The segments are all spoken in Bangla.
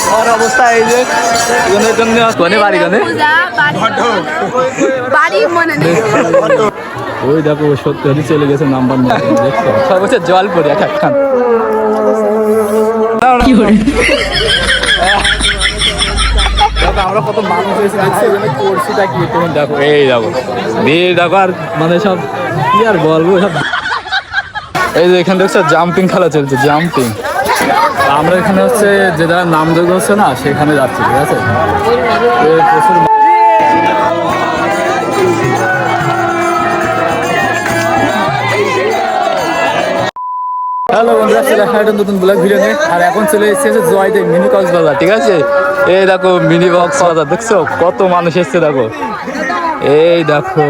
ঘর অবস্থা এই যে জন্য কোনে বাড়ি কোনে ওই দেখো সত্যি চলে গেছে নাম্বার দেখছো সব হচ্ছে জল পড়ে এক একখান আমরা কত মানুষ হয়েছে করছিটা কি তুমি দেখো এই দেখো ভিড় দেখো আর মানে সব কি আর বলবো সব এই যে এখানে দেখছো জাম্পিং খেলা চলছে জাম্পিং আমরা এখানে হচ্ছে যেটা নামযোগ্য হচ্ছে না সেখানে যাচ্ছি ঠিক আছে প্রচুর হ্যালো বন্ধুরা চলে আসা একটা নতুন ব্লগ ভিডিও নিয়ে আর এখন চলে এসেছে জয়দেব মিনি কক্সবাজার ঠিক আছে এই দেখো মিনি কক্সবাজার দেখছো কত মানুষ এসছে দেখো এই দেখো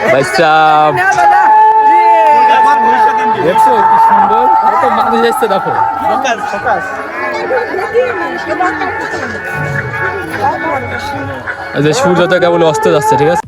বাচ্চা দেখছো কি সুন্দর কত মানুষ এসছে দেখো এই যে সূর্যটা কেবল অস্ত যাচ্ছে ঠিক আছে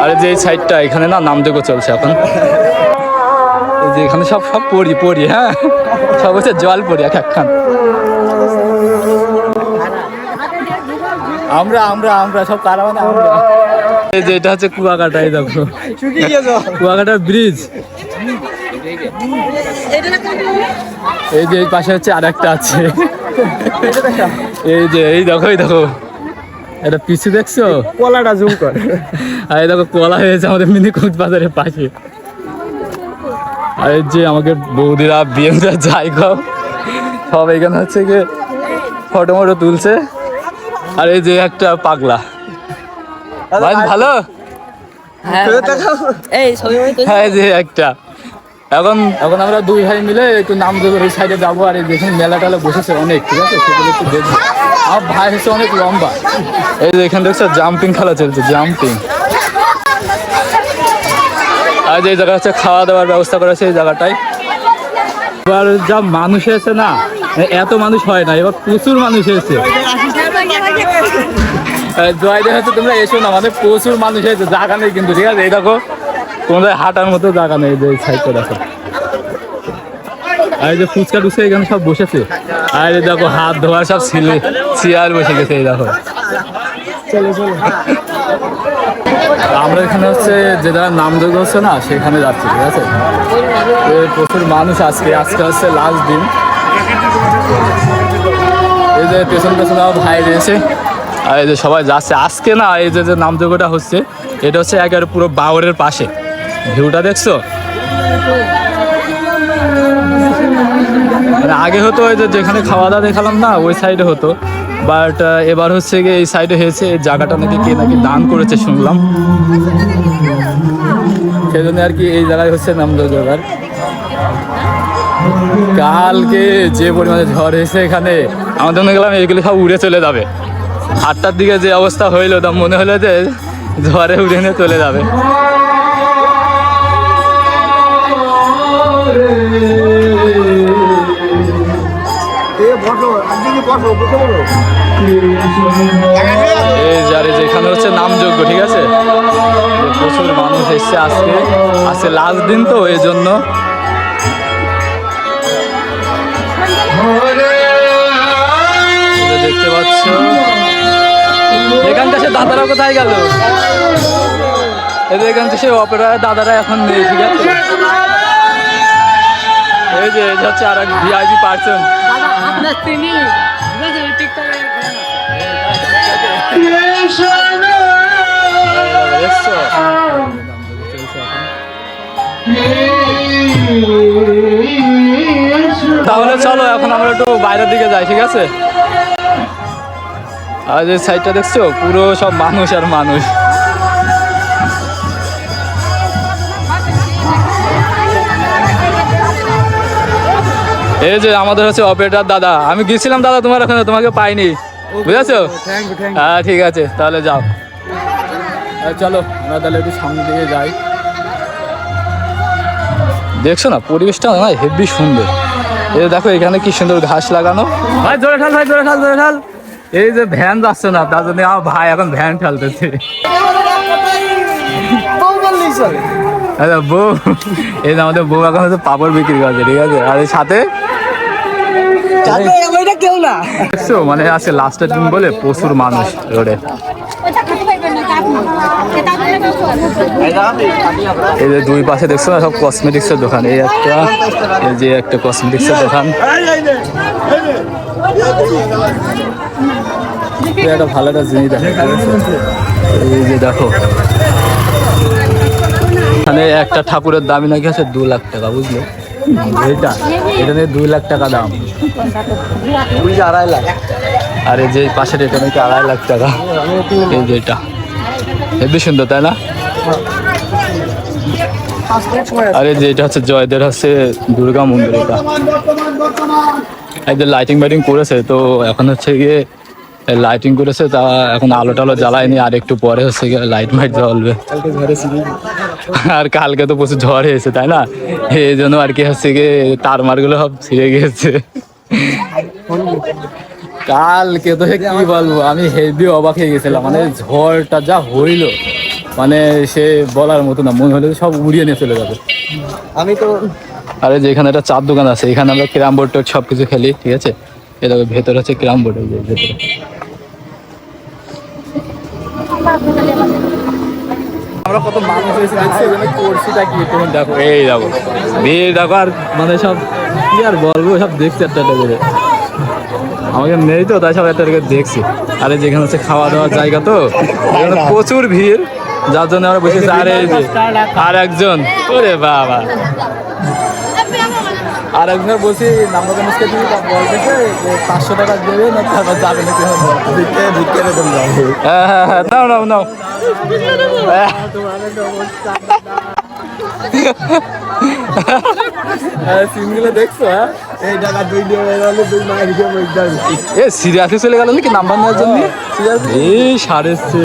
আর যে এই সাইডটা এখানে না নামযোগ্য চলছে এখন এই যে এখানে সব সব পড়ি হ্যাঁ সব হচ্ছে জল পড়ি এক একখান আমরা আমরা আমরা সব কারা মানে আমরা এই যে এটা হচ্ছে কুয়াকাটা এই দেখো কুয়াকাটা ব্রিজ এই যে এই পাশে হচ্ছে আর একটা আছে এই যে এই দেখো এটা পিছু দেখছো কলাটা জুম কর আর এই দেখো কলা হয়েছে আমাদের মিনি কক্সবাজারের পাশে আর এই যে আমাকে বৌদিরা বিয়েটা যাই খাও সব এখানে হচ্ছে গিয়ে ফটো মটো তুলছে আর এই যে একটা পাগলা ভালো হ্যাঁ যে একটা এখন এখন আমরা দুই ভাই মিলে একটু নামযোগের ওই সাইডে যাবো আর এই দেখুন মেলা টেলা বসেছে অনেক ঠিক আছে সেগুলো একটু দেখবো আমার ভাই হচ্ছে অনেক লম্বা এই যে এখানে দেখছো জাম্পিং খেলা চলছে জাম্পিং আর যে জায়গা হচ্ছে খাওয়া দাওয়ার ব্যবস্থা করেছে এই জায়গাটায় এবার যা মানুষ এসেছে না এত মানুষ হয় না এবার প্রচুর মানুষ এসেছে জয়দেব হচ্ছে তোমরা এসো না মানে প্রচুর মানুষ এসেছে জায়গা নেই কিন্তু ঠিক আছে এই দেখো তোমাদের হাঁটার মতো জায়গা নেই যে সাইডটা দেখো আর এই যে ফুচকা টুচকা এখানে সব বসেছে আর এই দেখো হাত ধোয়ার সব চেয়ার বসে গেছে এই দেখো চলো আমরা এখানে হচ্ছে যেটা নামযোগ্য হচ্ছে না সেখানে যাচ্ছি ঠিক আছে প্রচুর মানুষ আজকে হচ্ছে লাস্ট দিন এই যে পেছনে আমার ভাই রয়েছে আর এই যে সবাই যাচ্ছে আজকে না এই যে নামযোগ্যটা হচ্ছে এটা হচ্ছে একেবারে পুরো বাউরের পাশে ভিউটা দেখছো মানে আগে হতো ওই যে যেখানে খাওয়া দাওয়া দেখালাম না ওই সাইডে হতো বাট এবার হচ্ছে গিয়ে এই সাইডে হয়েছে এই জায়গাটা নাকি কে নাকি দান করেছে শুনলাম সেই জন্য আর কি এই জায়গায় হচ্ছে নামযোগ্যের কালকে যে পরিমাণে ঝড় হয়েছে এখানে আমাদের মনে গেলাম এইগুলো সব উড়ে চলে যাবে 8টার দিকে যে অবস্থা হইলো তা মনে হলো যে ঝড়ে উড়ে নিয়ে চলে যাবে যেখানে হচ্ছে নামযোগ্য ঠিক আছে প্রচুর মানুষ এসছে আজকে লাস্ট দিন তো এই জন্য দেখতে পাচ্ছ এখানকার সে দাদারা কোথায় গেল এখানকার সে অপেরা দাদারা এখন নেই ঠিক আছে এই যে হচ্ছে আর এক ভিআইপি পার্সন তাহলে চলো এখন আমরা একটু বাইরের দিকে যাই ঠিক আছে আর যে সাইডটা দেখছো পুরো সব মানুষ আর মানুষ এই যে আমাদের হচ্ছে অপারেটর দাদা আমি গেছিলাম দাদা তোমার ওখানে তোমাকে পাইনি বুঝেছো হ্যাঁ ঠিক আছে তাহলে যাও চলো আমরা তাহলে একটু সামনে দিকে যাই দেখছো না পরিবেশটা না হেভি সুন্দর এই দেখো এখানে কি সুন্দর ঘাস লাগানো ভাই জোরে ঠাল এই যে ভ্যান যাচ্ছে না তার জন্য আমার ভাই এখন ভ্যান ঠালতেছে আচ্ছা বউ, এই যে আমাদের বউ এখন হচ্ছে পাপড় বিক্রি করছে, ঠিক আছে। আর এই সাথে কেউ না দেখছো, মানে আজকে লাস্টের দিন বলে প্রচুর মানুষ রোডে। এই যে দুই পাশে দেখছো না, সব কসমেটিক্সের দোকান। এই যে একটা কসমেটিক্সের দোকান। একটা ভালো একটা জিনিস দেখো, এই যে দেখো মানে একটা ঠাকুরের দামই নাকি আছে 2 লাখ টাকা, বুঝলে? এটা নিয়ে 2 লাখ টাকা দাম, 2.5 লাখ। আর এই যে পাশের এটা নাকি 2.5 লাখ টাকা। এই যে এটা হেবি সুন্দর, তাই না? আরে যে এটা হচ্ছে জয়দের হচ্ছে দুর্গা মন্দির। এটা এই যে লাইটিং বাইটিং করেছে, তো এখন হচ্ছে গিয়ে লাইটিং করেছে, তা এখন আলো টালো জ্বালায়নি, আর একটু পরে হচ্ছে গিয়ে লাইট মাইট জ্বলবে। আর কালকে তো প্রচুর ঝড় হয়েছে, তাই না? এই জন্য আর কি হচ্ছে গিয়ে তার মারগুলো সব ছিঁড়ে গিয়েছে। কালকে তো কি বলবো, আমি হেভি অবাক হয়ে গেছিলাম, মানে ঝড়টা যা হইলো, মানে সে বলার মতো না, মনে হলো সব উড়িয়ে নিয়ে চলে যাবে। আমি তো আরে যেখানে একটা চার দোকান আছে, এখানে আমরা ক্যারাম বোর্ড টোর্ড সব কিছু খেলি, ঠিক আছে। এটা ভেতরে হচ্ছে ক্যারাম বোর্ড, ভেতরে আমরা কত মানুষ হয়েছে দেখছি, এখানে করছিটা কি তুমি দেখো, এই দেখো ভিড় দেখো, আর মানে সব কি আর বলবো, সব দেখছি একটা করে। আমাকে নেই তো, তাই সব একটা দেখছি। আরে যেখানে হচ্ছে খাওয়া দাওয়ার জায়গা, তো এখানে প্রচুর ভিড়, যার জন্য আমরা বসেছি। আর এই যে আর একজন, ওরে বাবা, আর একজনের বলছি নাম্বার মানুষকে তুমি বলতেছে 500 টাকা দেবে না, তারপর যাবে না, কি হ্যাঁ হ্যাঁ হ্যাঁ, নাও নাও নাও। সিনগুলো দেখছো? হ্যাঁ, সিরিয়াসলি চলে গেল নাকি নাম্বার নেওয়ার জন্য? এই সারেছে,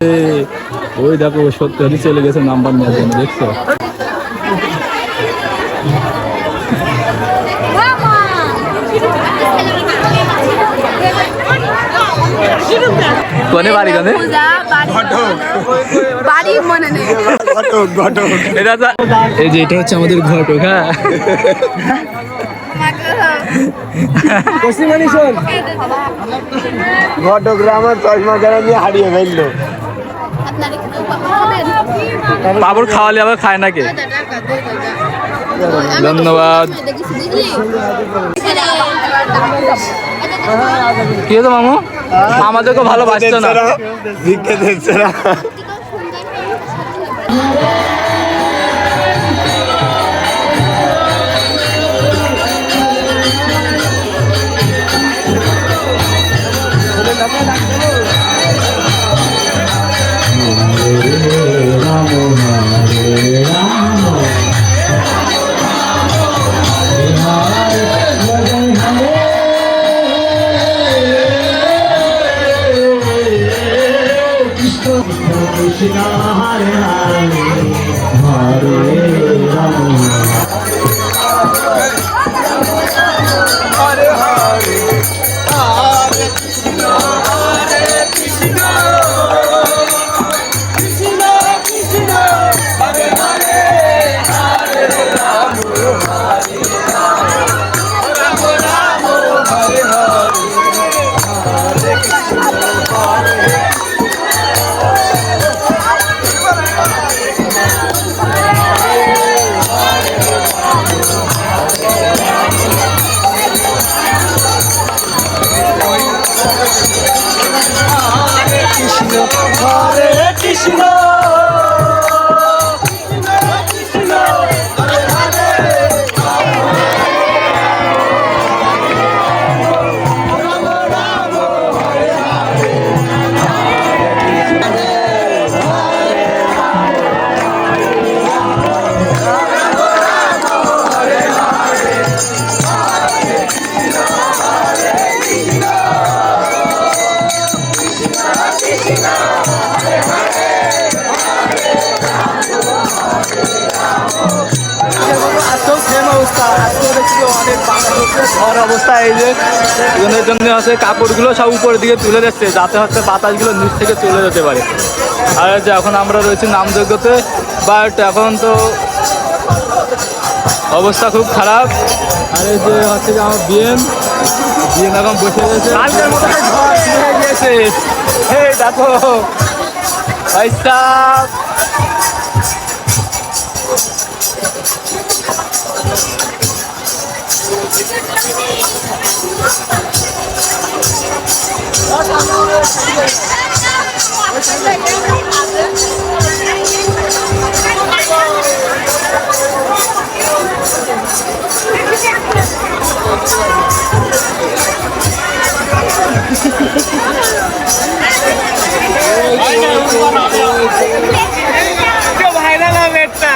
ওই দেখো সত্যি চলে গেছে নাম্বার নেওয়ার জন্য, দেখছো? কোনে বাড়ি, কোনে বাড়ি মনে নেই। এই যে এটা হচ্ছে আমাদের ঘটক। হ্যাঁ, ঘটকরা আমার চশমা কেনা নিয়ে হারিয়ে ফেললো। পাপড় খাওয়ালে আবার খায় নাকি? ধন্যবাদ। কি হতো মামু, আমাদেরকে ভালোবাসতো না, ভিক্ষে দিচ্ছে না। অবস্থা এই যে এগুলোর জন্য হচ্ছে কাপড়গুলো সব উপরের দিকে তুলে দিচ্ছে, যাতে হচ্ছে বাতাসগুলো নিচ থেকে চলে যেতে পারে। আর যে এখন আমরা রয়েছি নামযজ্ঞতে, বাট এখন তো অবস্থা খুব খারাপ। আর এই যে হচ্ছে যে আমার বিএম এখন বসে রয়েছে, কালকের মতো ঝড় শুরু হয়ে গিয়েছে। এই দেখো ভাই সাহেব, ভাইরাল হবে একটা।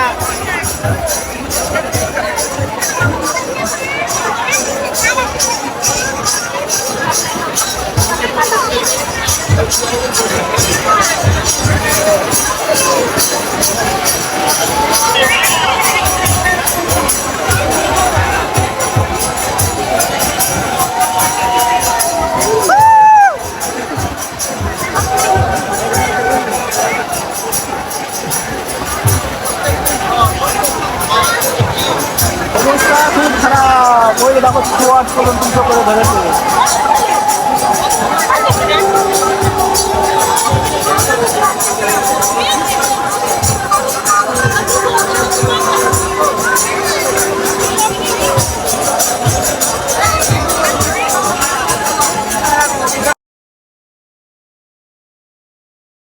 অবস্থা খুব খারাপ। ওই দেখো 4 পর্যন্ত করে ধরেছে।